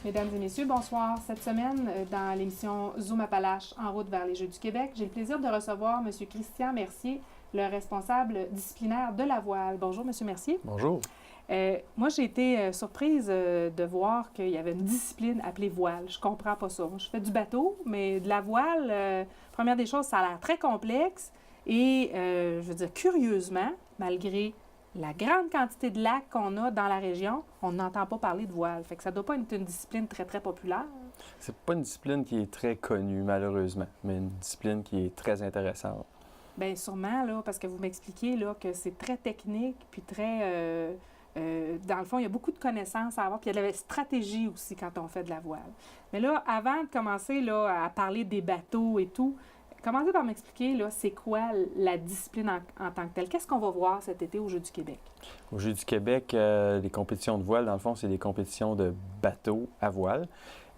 Mesdames et messieurs, bonsoir. Cette semaine, dans l'émission Zoom Appalaches en route vers les Jeux du Québec, j'ai le plaisir de recevoir M. Christian Mercier, le responsable disciplinaire de la voile. Bonjour, M. Mercier. Bonjour. Moi, j'ai été surprise de voir qu'il y avait une discipline appelée voile. Je comprends pas ça. Je fais du bateau, mais de la voile, première des choses, ça a l'air très complexe. Et, je veux dire, curieusement, malgré la grande quantité de lacs qu'on a dans la région, on n'entend pas parler de voile. Fait que ça ne doit pas être une discipline très, très populaire. C'est pas une discipline qui est très connue, malheureusement, mais une discipline qui est très intéressante. Bien, sûrement, là, parce que vous m'expliquez là, que c'est très technique, puis très... dans le fond, il y a beaucoup de connaissances à avoir, puis il y a de la stratégie aussi quand on fait de la voile. Mais là, avant de commencer là, à parler des bateaux et tout, commencez par m'expliquer, là, c'est quoi la discipline en tant que telle? Qu'est-ce qu'on va voir cet été aux Jeux du Québec? Aux Jeux du Québec, les compétitions de voile, dans le fond, c'est des compétitions de bateaux à voile.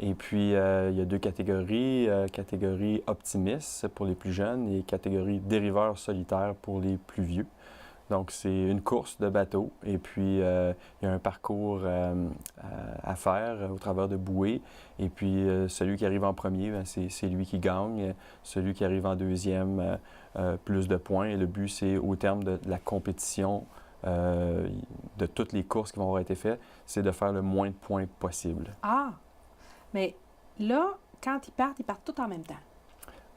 Et puis, il y a deux catégories. Catégorie optimiste pour les plus jeunes et catégorie dériveurs solitaires pour les plus vieux. Donc, c'est une course de bateau et puis il y a un parcours à faire au travers de bouées. Et puis, celui qui arrive en premier, bien, c'est lui qui gagne. Celui qui arrive en deuxième, plus de points. Et le but, c'est au terme de la compétition de toutes les courses qui vont avoir été faites, c'est de faire le moins de points possible. Ah! Mais là, quand ils partent tous en même temps.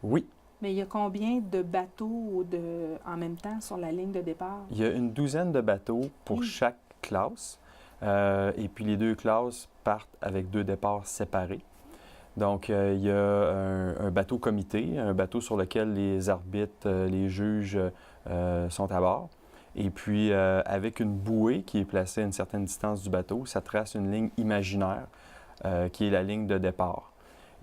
Oui. Mais il y a combien de bateaux en même temps sur la ligne de départ? Il y a une douzaine de bateaux pour chaque classe. Et puis les deux classes partent avec deux départs séparés. Donc, il y a un bateau comité, un bateau sur lequel les arbitres, les juges sont à bord. Et puis, avec une bouée qui est placée à une certaine distance du bateau, ça trace une ligne imaginaire qui est la ligne de départ.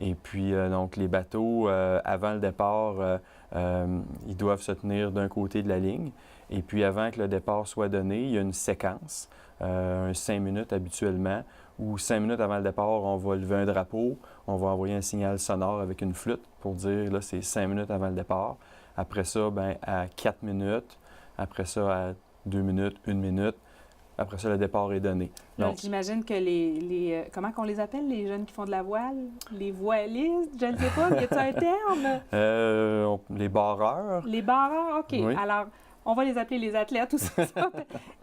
Et puis, donc, les bateaux, avant le départ, ils doivent se tenir d'un côté de la ligne. Et puis, avant que le départ soit donné, il y a une séquence, 5 minutes habituellement, où 5 minutes avant le départ, on va lever un drapeau, on va envoyer un signal sonore avec une flûte pour dire, là, c'est 5 minutes avant le départ. Après ça, bien, à 4 minutes. Après ça, à 2 minutes, 1 minute. Après ça, le départ est donné. Donc, j'imagine que comment qu'on les appelle, les jeunes qui font de la voile? Les voilistes? Je ne sais pas. Y a-t-il un terme? Les barreurs. Les barreurs, OK. Oui. Alors, on va les appeler les athlètes ou ça.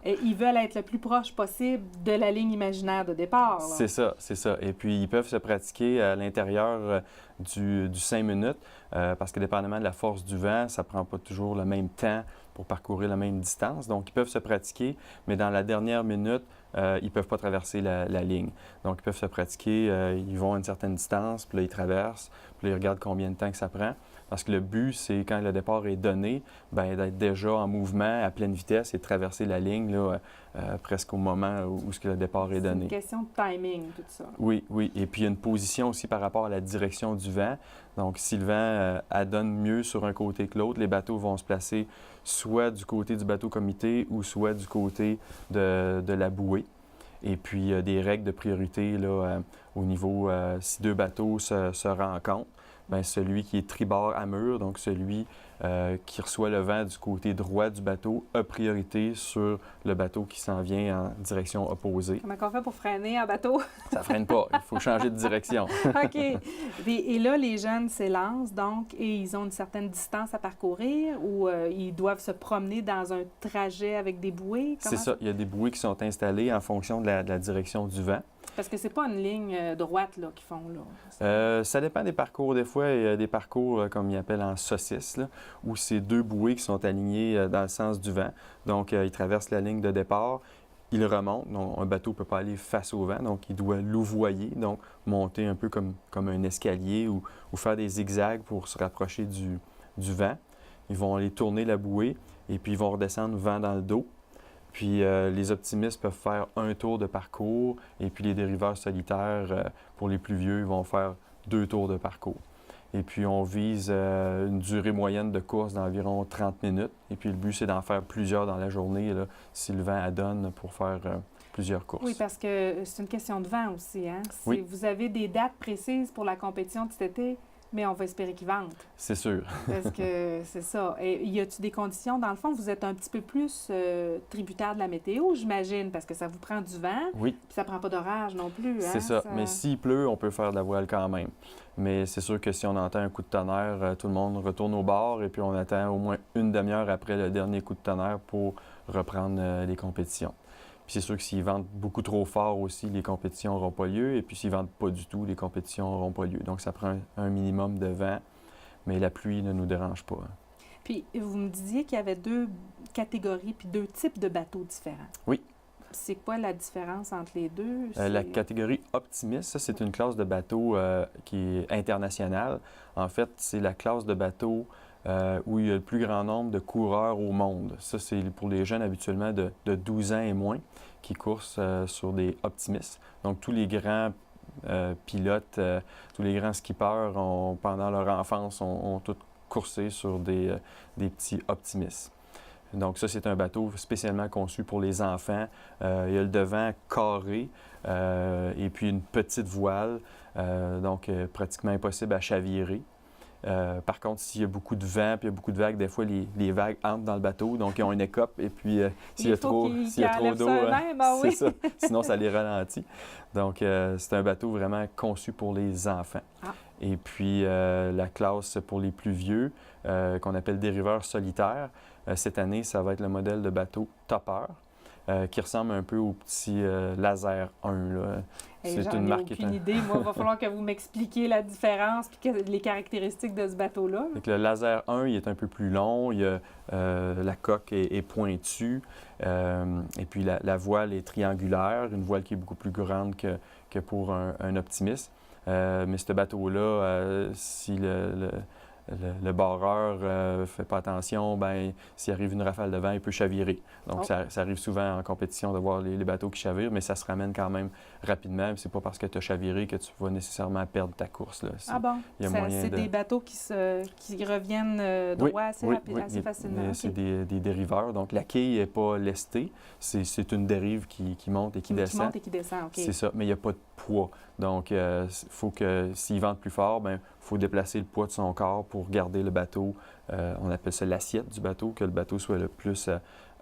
Ils veulent être le plus proche possible de la ligne imaginaire de départ. C'est ça, c'est ça. Et puis, ils peuvent se pratiquer à l'intérieur du 5 minutes parce que dépendamment de la force du vent, ça ne prend pas toujours le même temps pour parcourir la même distance. Donc, ils peuvent se pratiquer, mais dans la dernière minute, ils ne peuvent pas traverser la ligne. Donc, ils peuvent se pratiquer, ils vont à une certaine distance, puis là, ils traversent, puis là, ils regardent combien de temps que ça prend. Parce que le but, c'est quand le départ est donné, bien, d'être déjà en mouvement à pleine vitesse et de traverser la ligne là, presque au moment où le départ est donné. C'est une question de timing, tout ça. Oui, oui. Et puis, il y a une position aussi par rapport à la direction du vent. Donc, si le vent adonne mieux sur un côté que l'autre, les bateaux vont se placer soit du côté du bateau comité ou soit du côté de la bouée. Et puis, il y a des règles de priorité là, au niveau, si deux bateaux se rencontrent, bien, celui qui est tribord à mur, donc celui qui reçoit le vent du côté droit du bateau, a priorité sur le bateau qui s'en vient en direction opposée. Comment on fait pour freiner un bateau? Ça freine pas, il faut changer de direction. OK. Et là, les jeunes s'élancent, donc, et ils ont une certaine distance à parcourir ou ils doivent se promener dans un trajet avec des bouées? C'est ça, il y a des bouées qui sont installées en fonction de la direction du vent. Parce que c'est pas une ligne droite là, qu'ils font là. Ça dépend des parcours. Des fois, il y a des parcours, comme ils appellent en saucisse, là, où c'est deux bouées qui sont alignées dans le sens du vent. Donc, ils traversent la ligne de départ, ils remontent. Donc, un bateau ne peut pas aller face au vent, donc il doit louvoyer, donc monter un peu comme un escalier ou faire des zigzags pour se rapprocher du vent. Ils vont aller tourner la bouée et puis ils vont redescendre vent dans le dos. Puis les optimistes peuvent faire un tour de parcours et puis les dériveurs solitaires, pour les plus vieux, ils vont faire 2 tours de parcours. Et puis on vise une durée moyenne de course d'environ 30 minutes. Et puis le but, c'est d'en faire plusieurs dans la journée, là, si le vent adonne, pour faire plusieurs courses. Oui, parce que c'est une question de vent aussi. Hein? Oui. Vous avez des dates précises pour la compétition de cet été? Mais on va espérer qu'ils vendent. C'est sûr. Parce que c'est ça. Et y a-t-il des conditions? Dans le fond, vous êtes un petit peu plus tributaire de la météo, j'imagine, parce que ça vous prend du vent. Oui. Puis ça prend pas d'orage non plus. C'est ça. Mais s'il pleut, on peut faire de la voile quand même. Mais c'est sûr que si on entend un coup de tonnerre, tout le monde retourne au bord et puis on attend au moins une demi-heure après le dernier coup de tonnerre pour reprendre les compétitions. Puis c'est sûr que s'ils vendent beaucoup trop fort aussi, les compétitions n'auront pas lieu. Et puis s'ils vendent pas du tout, les compétitions n'auront pas lieu. Donc ça prend un minimum de vent, mais la pluie ne nous dérange pas. Puis vous me disiez qu'il y avait 2 catégories puis 2 types de bateaux différents. Oui. C'est quoi la différence entre les deux? La catégorie Optimist, ça, c'est une classe de bateau qui est internationale. En fait, c'est la classe de bateau où il y a le plus grand nombre de coureurs au monde. Ça, c'est pour les jeunes habituellement de 12 ans et moins qui courent sur des Optimistes. Donc, tous les grands pilotes, tous les grands skippers, pendant leur enfance, ont tous coursé sur des petits Optimistes. Donc ça, c'est un bateau spécialement conçu pour les enfants. Il y a le devant carré et puis une petite voile, donc pratiquement impossible à chavirer. Par contre, s'il y a beaucoup de vent puis il y a beaucoup de vagues, des fois, les vagues entrent dans le bateau, donc ils ont une écope et puis s'il y a trop d'eau, c'est ça. Sinon, ça les ralentit. Donc, c'est un bateau vraiment conçu pour les enfants. Ah. Et puis, la classe pour les plus vieux, qu'on appelle dériveurs solitaires, cette année, ça va être le modèle de bateau Topper, qui ressemble un peu au petit Laser 1. Là. C'est une marque. Aucune idée. Moi, il va falloir que vous m'expliquiez la différence et les caractéristiques de ce bateau-là. Le Laser 1, il est un peu plus long. La coque est pointue. Et puis, la voile est triangulaire, une voile qui est beaucoup plus grande que pour un Optimiste. Mais ce bateau-là, si le barreur ne fait pas attention, ben s'il arrive une rafale de vent, il peut chavirer. Donc, ça arrive souvent en compétition de voir les bateaux qui chavirent, mais ça se ramène quand même rapidement. C'est pas parce que tu as chaviré que tu vas nécessairement perdre ta course. Là. Ah bon? C'est des bateaux qui reviennent droit assez facilement. C'est des dériveurs. Donc, la quille n'est pas lestée. C'est une dérive qui monte et qui descend. Qui monte et qui descend, OK. C'est ça, mais il n'y a pas de poids. Donc, il faut que s'il vente plus fort, ben il faut déplacer le poids de son corps pour garder le bateau, on appelle ça l'assiette du bateau, que le bateau soit le plus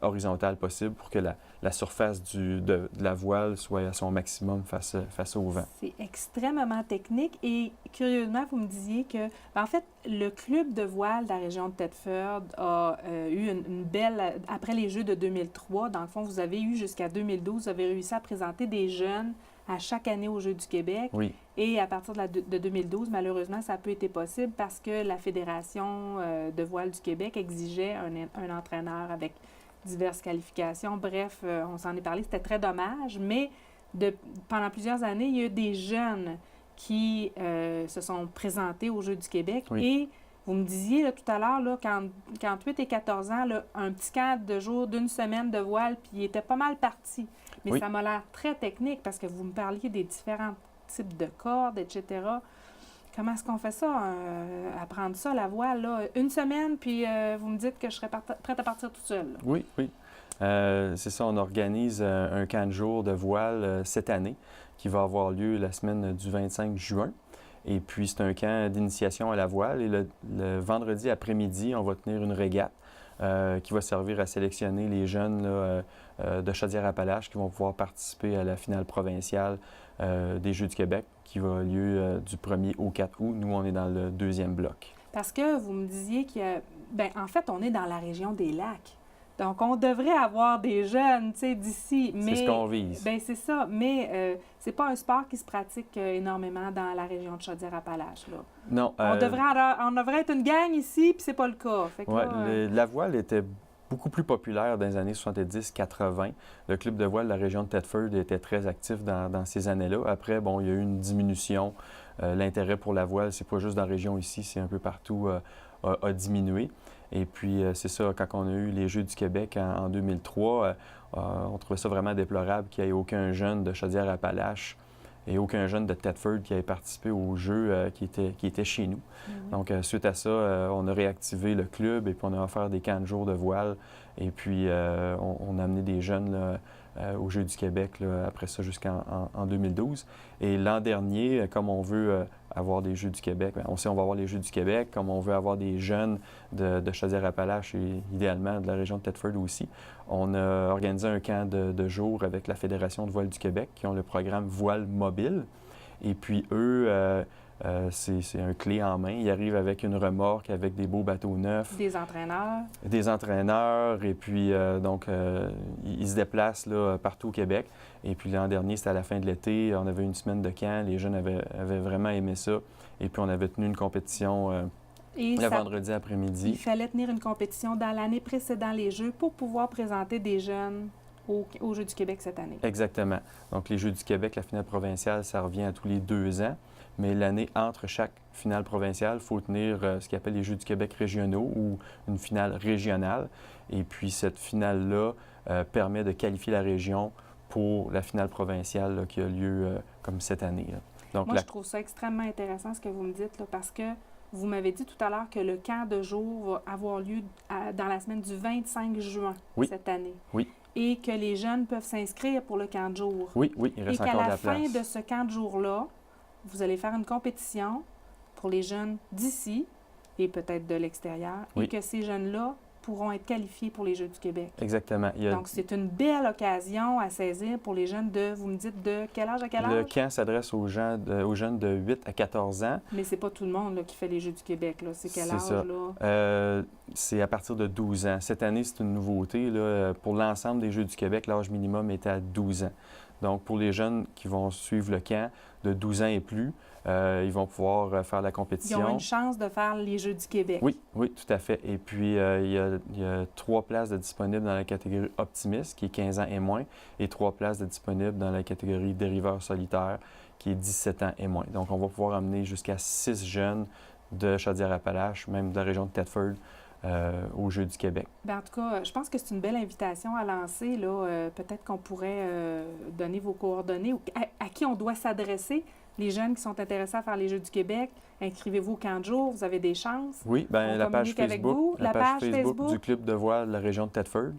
horizontal possible pour que la surface de la voile soit à son maximum face au vent. C'est extrêmement technique et curieusement, vous me disiez que, en fait, le club de voile de la région de Thetford a eu une belle, après les Jeux de 2003, dans le fond, vous avez eu jusqu'à 2012, vous avez réussi à présenter des jeunes à chaque année aux Jeux du Québec. Oui. Et à partir de 2012, malheureusement, ça n'a pas été possible parce que la Fédération de voile du Québec exigeait un entraîneur avec diverses qualifications. Bref, on s'en est parlé, c'était très dommage, mais pendant plusieurs années, il y a eu des jeunes qui se sont présentés aux Jeux du Québec. Oui. Et vous me disiez là, tout à l'heure, là, qu'entre 8 et 14 ans, là, un petit camp de jour d'une semaine de voile, puis il était pas mal parti. Mais ça m'a l'air très technique parce que vous me parliez des différents types de cordes, etc. Comment est-ce qu'on fait ça, apprendre ça, la voile, là? Une semaine, puis vous me dites que je serais prête à partir toute seule. Là. Oui. C'est ça, on organise un camp de jour de voile cette année qui va avoir lieu la semaine du 25 juin. Et puis, c'est un camp d'initiation à la voile. Et le vendredi après-midi, on va tenir une régate qui va servir à sélectionner les jeunes là, de Chaudière-Appalaches qui vont pouvoir participer à la finale provinciale des Jeux du Québec qui va avoir lieu du 1er au 4 août. Nous, on est dans le 2e bloc. Parce que vous me disiez que, en fait, on est dans la région des lacs. Donc, on devrait avoir des jeunes, tu sais, d'ici. C'est ce qu'on vise. Bien, c'est ça. Mais c'est pas un sport qui se pratique énormément dans la région de Chaudière-Appalaches, là. Non. On devrait être une gang ici, puis c'est pas le cas. Oui, la voile était beaucoup plus populaire dans les années 70-80. Le club de voile de la région de Thetford était très actif dans ces années-là. Après, bon, il y a eu une diminution. L'intérêt pour la voile, c'est pas juste dans la région ici, c'est un peu partout, a diminué. Et puis, c'est ça, quand on a eu les Jeux du Québec en 2003, on trouvait ça vraiment déplorable qu'il n'y ait aucun jeune de Chaudière-Appalaches et aucun jeune de Thetford qui ait participé aux Jeux qui étaient chez nous. Mm-hmm. Donc, suite à ça, on a réactivé le club et puis on a offert des camps de jour de voile. Et puis, on a amené des jeunes là, aux Jeux du Québec, là, après ça jusqu'en 2012. Et l'an dernier, comme on veut avoir des Jeux du Québec, bien, on sait on va avoir les Jeux du Québec, comme on veut avoir des jeunes de Chaudière-Appalaches et idéalement de la région de Thetford aussi, on a organisé un camp de jour avec la Fédération de voile du Québec qui ont le programme Voile mobile. Et puis eux, c'est un clé en main. Ils arrivent avec une remorque, avec des beaux bateaux neufs. Des entraîneurs. Des entraîneurs. Et puis, ils se déplacent là, partout au Québec. Et puis, l'an dernier, c'était à la fin de l'été. On avait une semaine de camp. Les jeunes avaient vraiment aimé ça. Et puis, on avait tenu une compétition vendredi après-midi. Il fallait tenir une compétition dans l'année précédant les Jeux pour pouvoir présenter des jeunes aux Jeux du Québec cette année. Exactement. Donc, les Jeux du Québec, la finale provinciale, ça revient à tous les 2 ans. Mais l'année entre chaque finale provinciale, il faut tenir ce qu'on appelle les Jeux du Québec régionaux ou une finale régionale. Et puis, cette finale-là permet de qualifier la région pour la finale provinciale là, qui a lieu comme cette année, là. Donc, moi, je trouve ça extrêmement intéressant ce que vous me dites, là, parce que vous m'avez dit tout à l'heure que le camp de jour va avoir lieu dans la semaine du 25 juin cette année. Oui. Et que les jeunes peuvent s'inscrire pour le camp de jour. Oui, il reste encore de la place. Et qu'à la fin de ce camp de jour-là, vous allez faire une compétition pour les jeunes d'ici et peut-être de l'extérieur, et que ces jeunes-là pourront être qualifiés pour les Jeux du Québec. Exactement. Donc, c'est une belle occasion à saisir pour les jeunes vous me dites, de quel âge à quel âge? Le camp s'adresse aux jeunes de 8 à 14 ans. Mais c'est pas tout le monde là, qui fait les Jeux du Québec, là. C'est quel âge, ça. Là? C'est à partir de 12 ans. Cette année, c'est une nouveauté, là. Pour l'ensemble des Jeux du Québec, l'âge minimum est à 12 ans. Donc, pour les jeunes qui vont suivre le camp de 12 ans et plus, ils vont pouvoir faire la compétition. Ils ont une chance de faire les Jeux du Québec. Oui, tout à fait. Et puis, il y a 3 places de disponibles dans la catégorie optimiste, qui est 15 ans et moins, et 3 places de disponibles dans la catégorie dériveur solitaire, qui est 17 ans et moins. Donc, on va pouvoir emmener jusqu'à 6 jeunes de Chaudière-Appalaches, même de la région de Thetford, aux Jeux du Québec. Bien, en tout cas, je pense que c'est une belle invitation à lancer, là. Peut-être qu'on pourrait donner vos coordonnées ou à qui on doit s'adresser. Les jeunes qui sont intéressés à faire les Jeux du Québec, inscrivez-vous au camp de jour, vous avez des chances. Oui, bien, la page Facebook, la page Facebook du Club de voile de la région de Thetford.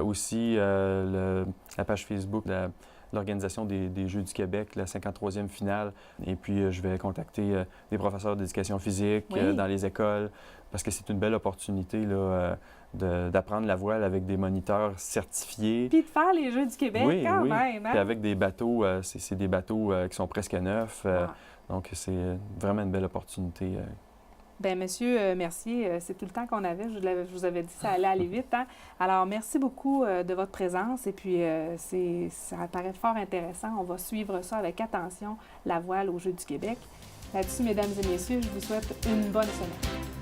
Aussi, la page Facebook de l'organisation des Jeux du Québec, la 53e finale. Et puis, je vais contacter des professeurs d'éducation physique dans les écoles, parce que c'est une belle opportunité là, d'apprendre la voile avec des moniteurs certifiés. Puis de faire les Jeux du Québec quand même. Hein? Puis avec des bateaux, c'est des bateaux qui sont presque neufs. Donc, c'est vraiment une belle opportunité. Bien, Monsieur Mercier, c'est tout le temps qu'on avait. Je vous avais dit que ça allait aller vite. Hein? Alors, merci beaucoup de votre présence. Et puis, ça paraît fort intéressant. On va suivre ça avec attention, la voile aux Jeux du Québec. Là-dessus, mesdames et messieurs, je vous souhaite une bonne semaine.